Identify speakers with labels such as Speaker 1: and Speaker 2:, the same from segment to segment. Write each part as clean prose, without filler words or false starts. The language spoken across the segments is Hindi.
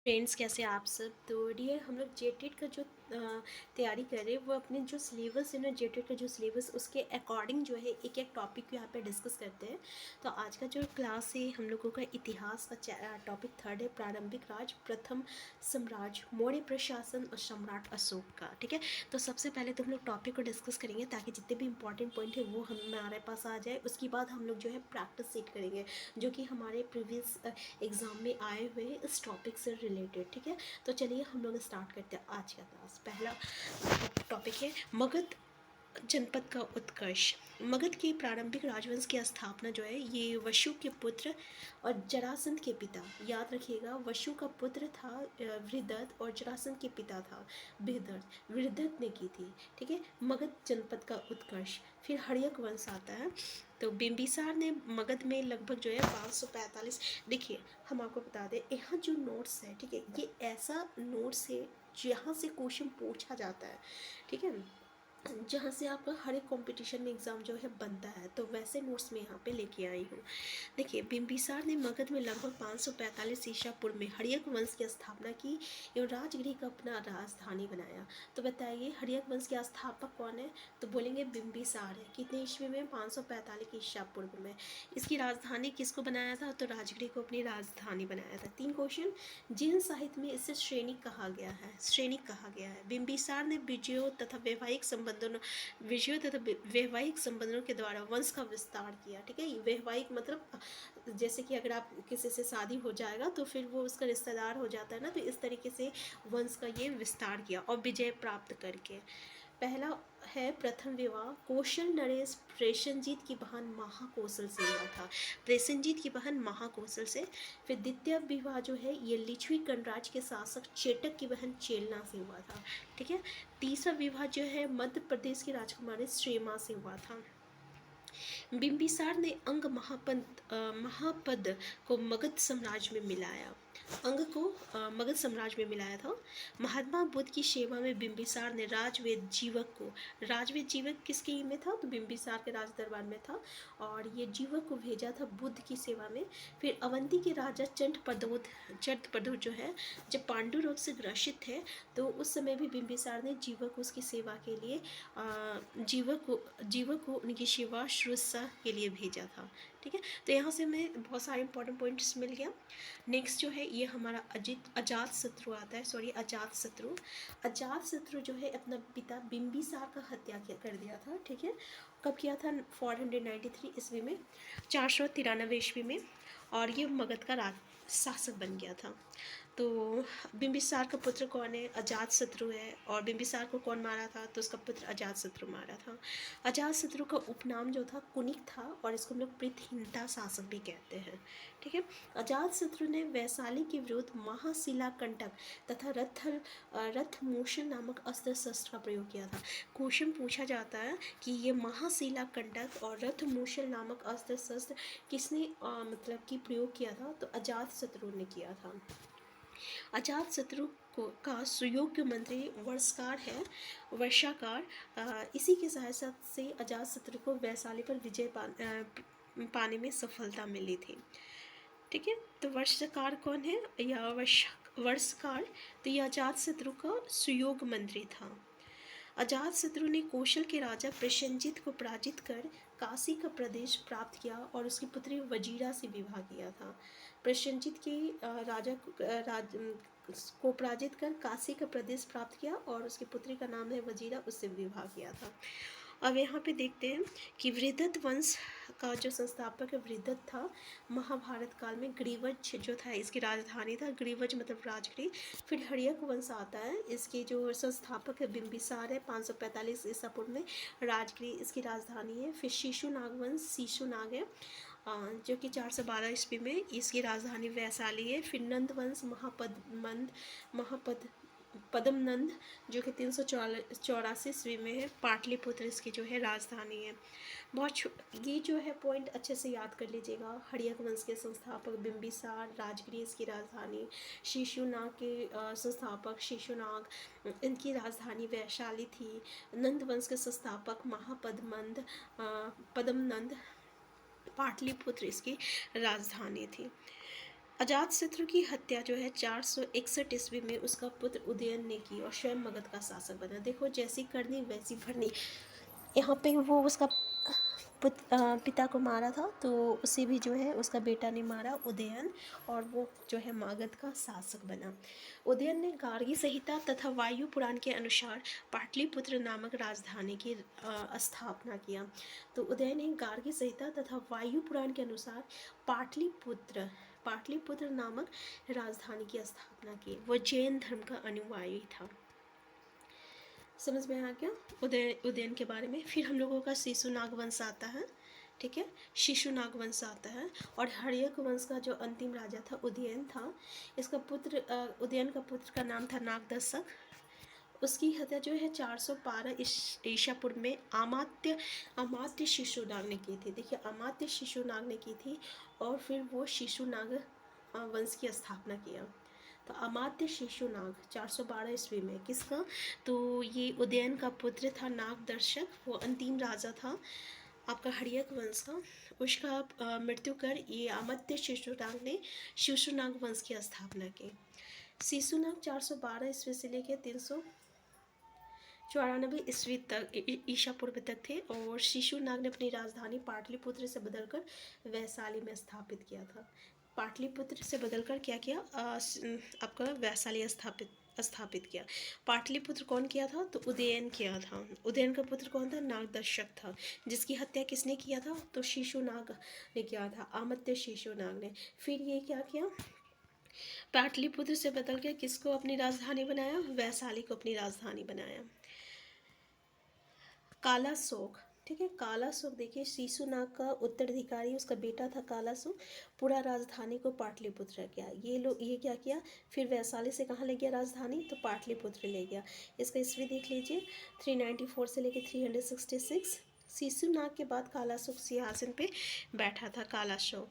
Speaker 1: फ्रेंड्स, कैसे आप सब। तो डियर, हम लोग जेटेट का जो तैयारी कर रहे हैं वो अपने जो सिलेबस है ना, जेटेट का जो सिलेबस उसके अकॉर्डिंग जो है एक एक टॉपिक को यहाँ पे डिस्कस करते हैं। तो आज का जो क्लास है हम लोगों का इतिहास का टॉपिक 3 है, प्रारंभिक राज, प्रथम साम्राज्य, मौर्य प्रशासन और सम्राट अशोक का। ठीक है, तो सबसे पहले तो हम लोग टॉपिक को डिस्कस करेंगे ताकि जितने भी इंपॉर्टेंट पॉइंट है वो हमारे पास आ जाए। उसके बाद हम लोग जो है प्रैक्टिस सेट करेंगे जो कि हमारे प्रीवियस एग्ज़ाम में आए हुए इस टॉपिक से रिलेटेड। ठीक है, तो चलिए हम लोग स्टार्ट करते हैं आज का क्लास। पहला टॉपिक है मगध जनपद का उत्कर्ष। मगध के प्रारंभिक राजवंश की स्थापना जो है ये वशु के पुत्र और जरासंध के पिता, याद रखिएगा, वशु का पुत्र था वृहदत्त और जरासंध के पिता था वृहदत्त ने की थी। ठीक है, मगध जनपद का उत्कर्ष। फिर हर्यक वंश आता है। तो बिंबिसार ने मगध में लगभग जो है 545। देखिए, हम आपको बता दें, यहाँ जो नोट्स है, ठीक है, ये ऐसा नोट्स है जहाँ से क्वेश्चन पूछा जाता है। ठीक है, जहाँ से आपका हर एक कंपटीशन में एग्ज़ाम जो है बनता है, तो वैसे नोट्स मैं यहाँ पे लेके आई हूँ। देखिए, बिंबिसार ने मगध में लगभग 545 ईसा पूर्व में हर्यक वंश की स्थापना की एवं राजगृह का अपना राजधानी बनाया। तो बताइए, हर्यक वंश के स्थापक कौन है? तो बोलेंगे बिंबिसार है। कितने ईस्वी में? 545 ईसा पूर्व में। इसकी राजधानी किसको बनाया था? तो राजगृह को अपनी राजधानी बनाया था। 3 क्वेश्चन। जिन साहित्य में इसे श्रेणिक कहा गया है, श्रेणिक कहा गया है। बिंबिसार ने विजयों तथा वैवाहिक संबंधों के द्वारा वंश का विस्तार किया। ठीक है, वैवाहिक मतलब जैसे कि अगर आप किसी से शादी हो जाएगा तो फिर वो उसका रिश्तेदार हो जाता है ना, तो इस तरीके से वंश का ये विस्तार किया और विजय प्राप्त करके। पहला है प्रथम विवाह। कौशल नरेश प्रेषणजीत की बहन महाकौशल से हुआ था, प्रेषणजीत की बहन महाकौशल से। फिर द्वितीय विवाह जो है ये लिच्छवी गणराज्य के शासक चेटक की बहन चेलना से हुआ था। ठीक है, तीसरा विवाह जो है मध्य प्रदेश की राजकुमारी श्रेमा से हुआ था। बिंबिसार ने अंग महापद को मगध साम्राज्य में मिलाया। अंग को मगध साम्राज्य में मिलाया था। महात्मा बुद्ध की सेवा में बिंबिसार ने राजवेद जीवक किसके में था? तो बिंबिसार के राज दरबार में था और ये जीवक को भेजा था बुद्ध की सेवा में। फिर अवंती के राजा चंद प्रदोत जो है, जब पांडु रोग से ग्रसित थे तो उस समय भी बिंबिसार ने जीवक को उसकी सेवा के लिए जीवक को उनकी सेवा शुश्रूषा के लिए भेजा था। ठीक है, तो यहाँ से हमें बहुत सारे इंपॉर्टेंट पॉइंट्स मिल गया। नेक्स्ट जो है ये हमारा अजात शत्रु आता है। अजात शत्रु जो है अपना पिता बिंबिसार का हत्या कर दिया था। ठीक है, कब किया था? 493 ईस्वी में, 493 ईस्वी में, और ये मगध का राज शासक बन गया था। तो बिंबिसार का पुत्र कौन है? अजात शत्रु है। और बिंबिसार को कौन मारा था? तो उसका पुत्र अजात शत्रु मारा था। अजात शत्रु का उपनाम जो था कुनिक था और इसको हम लोग प्रीतहीनता शासक भी कहते हैं। ठीक है, अजात शत्रु ने वैशाली के विरुद्ध महाशिला कंटक तथा रथमोशन नामक अस्त्र शस्त्र का प्रयोग किया था। क्वेश्चन पूछा जाता है कि ये महाशिला कंटक और रथमोशन नामक अस्त्र शस्त्र किसने मतलब कि प्रयोग किया था? तो अजात शत्रु ने किया था। अजात शत्रु का सुयोग्य मंत्री वर्षाकार। इसी के सहायता से अजात शत्रु को वैशाली पर विजय पाने में सफलता मिली थी। ठीक है, तो वर्षकार कौन है? या वर्षकार, तो यह अजात शत्रु का सुयोग मंत्री था। अजात शत्रु ने कौशल के राजा प्रसेनजीत को पराजित कर काशी का प्रदेश प्राप्त किया और उसकी पुत्री वजीरा से विवाह किया था। प्रसेनजीत के राजा को पराजित कर काशी का प्रदेश प्राप्त किया और उसकी पुत्री का नाम है वजीरा, उससे विवाह किया था। अब यहाँ पे देखते हैं कि वृहदत्त वंश का जो संस्थापक है वृहदत्त था। महाभारत काल में ग्रीवज जो था इसकी राजधानी था। ग्रीवज मतलब राजगृह। फिर हर्यक वंश आता है, इसके जो संस्थापक है बिंबिसार है, 545 ईसा पूर्व में, राजगृह इसकी राजधानी है। फिर शिशुनाग वंश, शिशुनाग है जो कि 412 ईस्वी में, इसकी राजधानी वैशाली है। फिर नंद वंश पद्मनंद जो कि 384 ईस्वी में है, पाटलिपुत्र इसकी जो है राजधानी है। ये जो है पॉइंट अच्छे से याद कर लीजिएगा। हर्यक वंश के संस्थापक बिंबिसार, राजगृह इसकी राजधानी, शिशुनाग के संस्थापक शिशुनाग, इनकी राजधानी वैशाली थी। नंद वंश के संस्थापक पद्मनंद, पाटलिपुत्र इसकी राजधानी थी। अजातशत्रु की हत्या जो है 461 ईस्वी में उसका पुत्र उदयन ने की और स्वयं मगध का शासक बना। देखो जैसी करनी वैसी भरनी, यहाँ पे वो उसका पिता को मारा था, तो उसे भी जो है उसका बेटा ने मारा उदयन, और वो जो है मगध का शासक बना। उदयन ने गार्गी संहिता तथा वायु पुराण के अनुसार पाटलिपुत्र नामक राजधानी की स्थापना किया। तो उदयन ने गार्गी संहिता तथा वायु पुराण के अनुसार पाटलिपुत्र नामक राजधानी की स्थापना की। वो जैन धर्म का अनुयायी था। समझ में आ गया उदयन के बारे में। फिर हम लोगों का शिशुनाग वंश आता है, ठीक है, शिशुनाग वंश आता है। और हर्यक वंश का जो अंतिम राजा था उदयन था। इसका पुत्र उदयन का पुत्र का नाम था नागदशक। उसकी हत्या जो है 412 ईसा पूर्व में अमात्य शिशुनाग ने की थी। देखिए अमात्य शिशुनाग ने की थी, और फिर वो शिशुनाग वंश की स्थापना किया। तो अमात्य शिशुनाग 412 ईस्वी में किसका, तो ये उदयन का पुत्र था नागदर्शक, वो अंतिम राजा था आपका हर्यक वंश का। उसका मृत्यु कर ये अमात्य शिशुनाग ने शिशुनाग वंश की स्थापना की। शिशुनाग 412 ईस्वी से लेकर 394 ईस्वी तक ईसा पूर्व तक थे, और शिशुनाग ने अपनी राजधानी पाटलिपुत्र से बदलकर वैशाली में स्थापित किया था। पाटलिपुत्र से बदलकर क्या किया, आपका वैशाली स्थापित किया। पाटलिपुत्र कौन किया था, तो उदयन किया था। उदयन का पुत्र कौन था, नागदर्शक था, जिसकी हत्या किसने किया था, तो शिशुनाग ने किया था, अमात्य शिशुनाग ने। फिर ये क्या किया, पाटलिपुत्र से बदल के किसको अपनी राजधानी बनाया, वैशाली को अपनी राजधानी बनाया। कालाशोक, ठीक है, कालाशोक देखिए शिशुनाग का उत्तराधिकारी उसका बेटा था कालाशोक, पूरा राजधानी को पाटलिपुत्र किया। ये क्या किया, फिर वैशाली से कहाँ ले गया राजधानी, तो पाटलिपुत्र ले गया। इसका ईस्वी देख लीजिए 394 से लेकर 366। शिशुनाग के बाद कालाशोक सिंहासन पे बैठा था कालाशोक।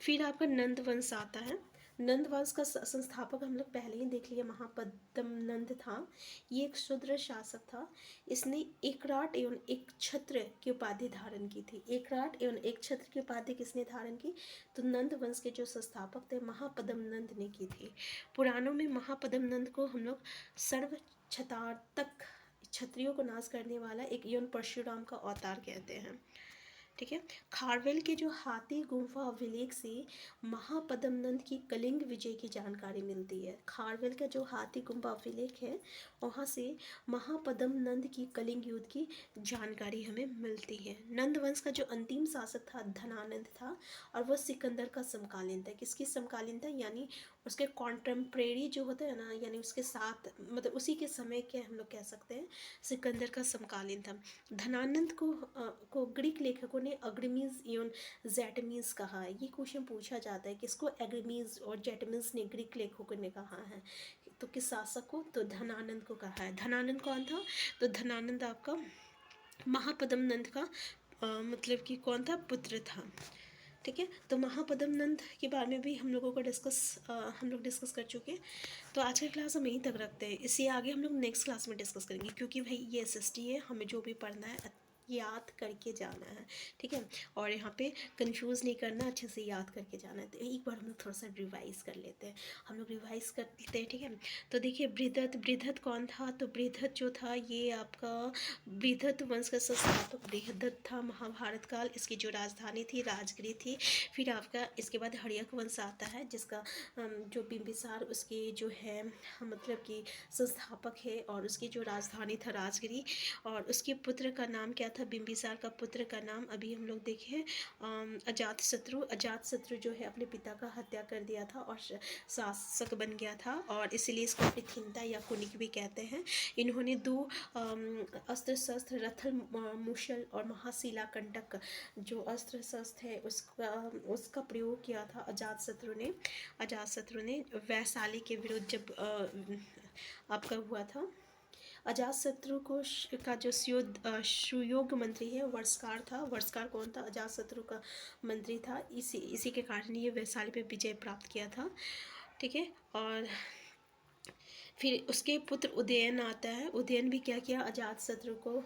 Speaker 1: फिर आपका नंद वंश आता है। नंद वंश का संस्थापक हम लोग पहले ही देख लिया, महापद्म नंद था। ये एक शूद्र शासक था। इसने एकराट एवं एक छत्र की उपाधि धारण की थी। एकराट एवं एक छत्र की उपाधि किसने धारण की, तो नंद वंश के जो संस्थापक थे महापद्म नंद ने की थी। पुराणों में महापद्म नंद को हम लोग सर्व क्षतार्तक, क्षत्रियों को नाश करने वाला एक यौन परशुराम का अवतार कहते हैं, ठीक है। खारवेल के जो हाथी गुम्फा अभिलेख से महापद्म नंद की कलिंग विजय की जानकारी मिलती है। खारवेल का जो हाथी गुम्फा अभिलेख है, वहाँ से महापद्म नंद की कलिंग युद्ध की जानकारी हमें मिलती है। नंद वंश का जो अंतिम शासक था धनानंद था, और वह सिकंदर का समकालीन था। किसकी समकालीन था, यानी उसके कॉन्टेम्प्रेरी जो होता है ना, यानी उसके साथ, मतलब उसी के समय के हम लोग कह सकते हैं, सिकंदर का समकालीन था। धनानंद को ग्रीक लेखकों ने अग्रमीज एवं जेटमीज कहा है। ये क्वेश्चन पूछा जाता है, किसको अग्रमीज और जेटमीज ने ग्रीक लेखकों ने कहा है, तो किस शासक को, तो धनानंद को कहा है। धनानंद कौन था, तो धनानंद आपका महापद्म नंद का मतलब कि कौन था, पुत्र था, ठीक है। तो महापद्म नंद के बारे में भी हम लोग डिस्कस कर चुके हैं। तो आज का क्लास हम यहीं तक रखते हैं। इससे आगे हम लोग नेक्स्ट क्लास में डिस्कस करेंगे, क्योंकि भाई ये एसएसटी है, हमें जो भी पढ़ना है याद करके जाना है, ठीक है। और यहाँ पे कंफ्यूज नहीं करना, अच्छे से याद करके जाना है। तो एक बार हम लोग थोड़ा सा रिवाइज कर लेते हैं, ठीक है। तो देखिए बृहदत्त कौन था, तो बृहदत्त जो था ये आपका बृहदत्त वंश का संस्थापक बृहदत्त था। महाभारत काल इसकी जो राजधानी थी राजगिरी थी। फिर आपका इसके बाद हर्यक वंश आता है, जिसका जो बिंबिसार उसके जो है मतलब कि संस्थापक है, और उसकी जो राजधानी था राजगिरी। और उसके पुत्र का नाम क्या था, बिंबिसार का पुत्र का नाम अभी हम लोग देखे अजातशत्रु जो है अपने पिता का हत्या कर दिया था और शासक बन गया था, और इसीलिए इसको पृथ्विंता या कुनिक भी कहते हैं। इन्होंने 2 अस्त्र शस्त्र रथल मुशल और महाशिला कंटक जो अस्त्र शस्त्र है उसका प्रयोग किया था अजातशत्रु ने वैशाली के विरुद्ध जब आपका हुआ था। अजातशत्रु का जो सुयोग मंत्री है वर्षकार था। वर्षकार कौन था, अजातशत्रु का मंत्री था। इसी के कारण ये वैशाली पे विजय प्राप्त किया था, ठीक है। और फिर उसके पुत्र उदयन आता है। उदयन भी क्या किया, अजातशत्रु को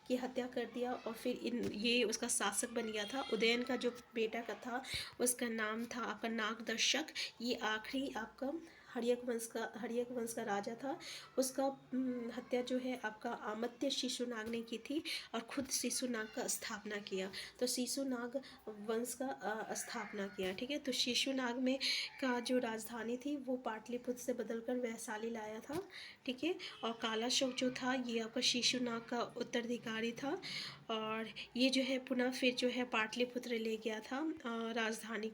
Speaker 1: की हत्या कर दिया और फिर ये उसका शासक बन गया था। उदयन का जो बेटा का था उसका नाम था आपका नागदर्शक। ये आखिरी आपका हर्यक वंश का राजा था। उसका हत्या जो है आपका अमात्य शिशुनाग ने की थी और खुद शिशुनाग का स्थापना किया। तो शिशुनाग वंश का स्थापना किया। ठीक है, तो शिशुनाग में का जो राजधानी थी वो पाटलिपुत्र से बदलकर वैशाली लाया था। ठीक है, और कालाशोक जो था ये आपका शिशुनाग का उत्तराधिकारी था और ये जो है पुनः फिर जो है पाटलिपुत्र ले गया था राजधानी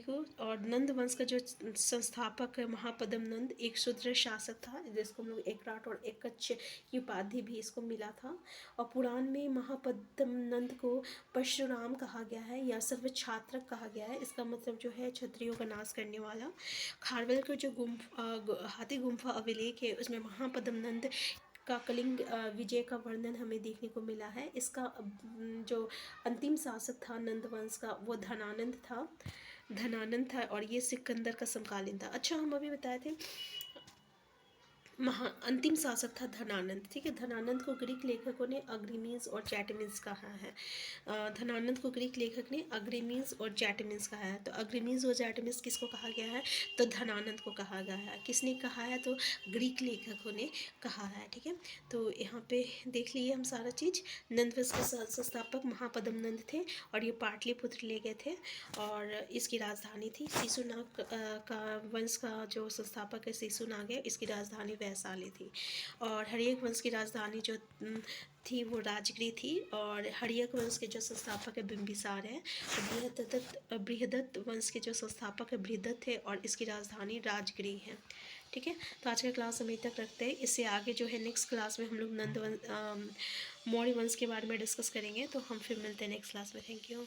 Speaker 1: को। और नंद वंश का जो संस्थापक है महापद्म नंद एक शूद्र शासक था, जिसको हम लोग एकराट और एकच्छ की उपाधि भी इसको मिला था। और पुराण में महापद्म नंद को परशुराम कहा गया है या सर्व छात्रक कहा गया है। इसका मतलब जो है क्षत्रियों का नाश करने वाला। खारवेल का जो हाथी गुम्फा अभिलेख है उसमें महापद्म नंद का कलिंग विजय का वर्णन हमें देखने को मिला है। इसका जो अंतिम शासक था नंद वंश का वो धनानंद था और ये सिकंदर का समकालीन था। अच्छा, हम अभी बताए थे अंतिम शासक था धनानंद। ठीक है, धनानंद को ग्रीक लेखकों ने अग्रिमीज और चैटमिन्स कहा है। धनानंद को ग्रीक लेखक ने अग्रिमीज और चैटमिन्स कहा है। तो अग्रिमीज और चैटमिन्स किसको कहा गया है? तो धनानंद को कहा गया है। किसने कहा है? तो ग्रीक लेखकों ने कहा है। ठीक है, तो यहाँ पे देख लिए हम सारा चीज़। नंदवंश के संस्थापक महापद्म नंद थे और ये पाटलिपुत्र ले गए थे और इसकी राजधानी थी शिशुनाग का वंश का जो संस्थापक है शिशुनाग है, इसकी राजधानी वैशाली थी। और हर्यक वंश की राजधानी जो थी वो राजगिरी थी। और हर्यक वंश के जो संस्थापक है बिंबिसार है। बृहदत्त वंश के जो संस्थापक है बृहदत्त है और इसकी राजधानी राजगिरी है। ठीक है, तो आज का क्लास हम यहीं तक रखते हैं। इससे आगे जो है नेक्स्ट क्लास में हम लोग मौर्य वंश के बारे में डिस्कस करेंगे। तो हम फिर मिलते हैं नेक्स्ट क्लास में। Thank you.